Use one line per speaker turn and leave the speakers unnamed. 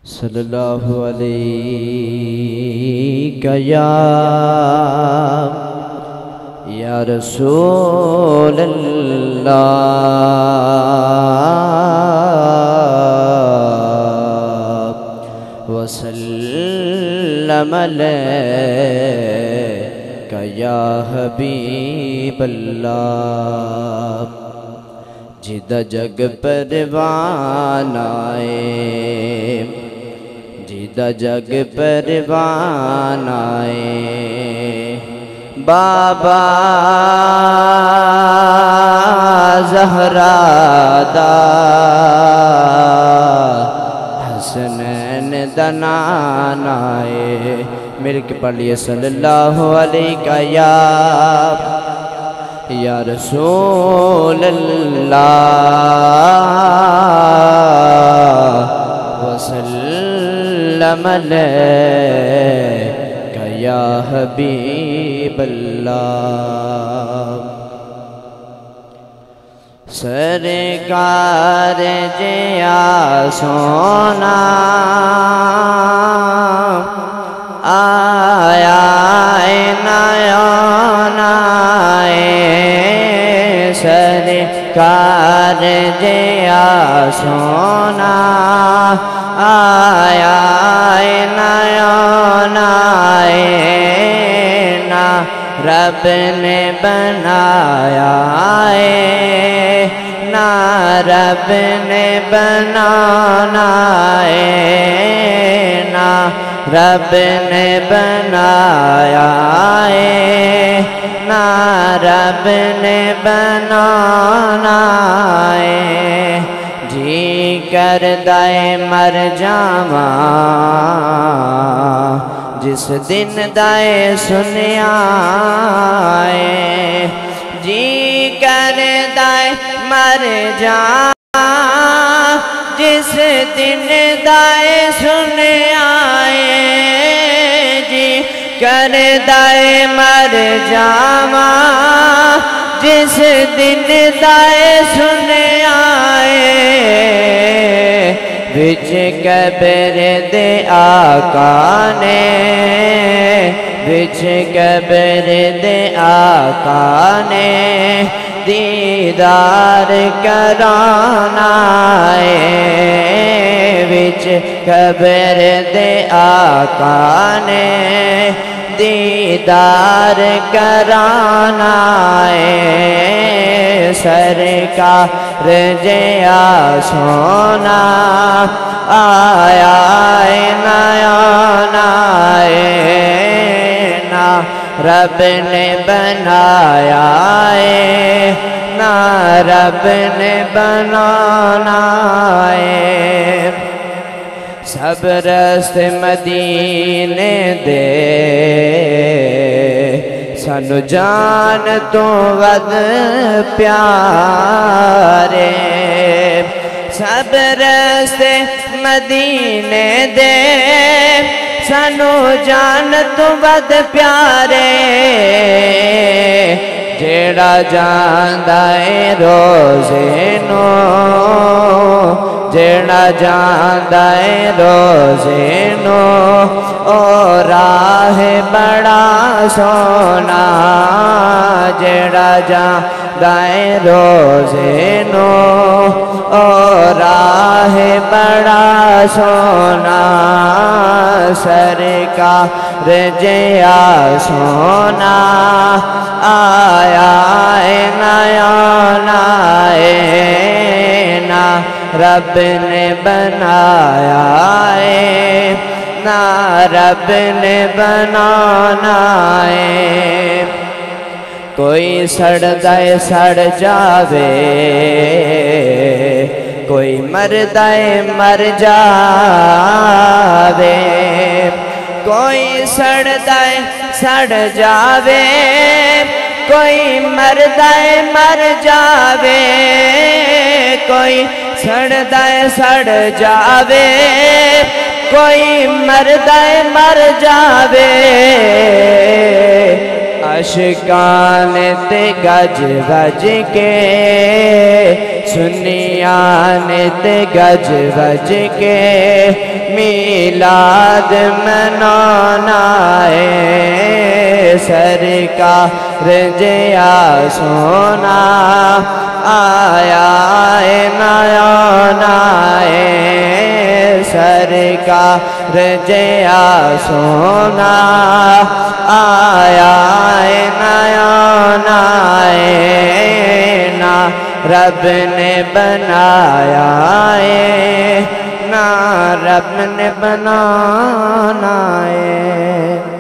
صلی اللہ علیہ یا رسول اللہ وسلم علیک یا حبیب اللہ جدہ جگ پروان آئے جدہ جگ پروان آئے بابا زہرا دا حسنین دنان آئے میرے کے پڑھ لیے صلی اللہ علیہ یا رسول اللہ وسلم علیک یا حبیب اللہ سرکار جیا سونا آیا سرکار جیا سونا آیا نیان نا رب نے بنایا نا رب نے بنانا نا رب نے بنایا نا رب نے بنانا جی کردہ مر جاواں جس دن دائے سنیا جی کردہ مر جاواں جس دن دائے سنیا جی کردہ مر جاواں جس دن دائے سنیا وچ قبر دے آقا نے وچ قبر دے آقا نے دیدار کرانا وچ قبر دے آقا نے دیدار کرانا سرکار جیا سونا آیا نیان نا رب نے بنایا نا رب نے بنانا سب رست مدینے دے سانو جان تو ود پیارے سب رست مدینے دے سانو جان تو ود پیارے جیڑا جاندہ روزے نو جیڑا جاندہ روزے نو او راہ بڑا سونا جیڑا جاندہ روزے نو او راہ بڑا سونا سرکار جیا سونا آیا نیان نا رب نے بنایا نا رب نے بنانا کوئی سڑدہ سڑ جاوے کوئی مردہ مر جاوے کوئی سڑدہ سڑ جاوے کوئی مردہ مر جاوے کوئی سڑدہ سڑ جاوے کوئی مردہ مر جاوے مشکان تے گج بج کے سنیان تے گج بج کے میلاد منانا ہے سرکار جیا سونا آیا ہے نیا سرکار جیا سونا آیا ہے نیا نا رب نے بنایا ہے نا رب نے بنانا ہے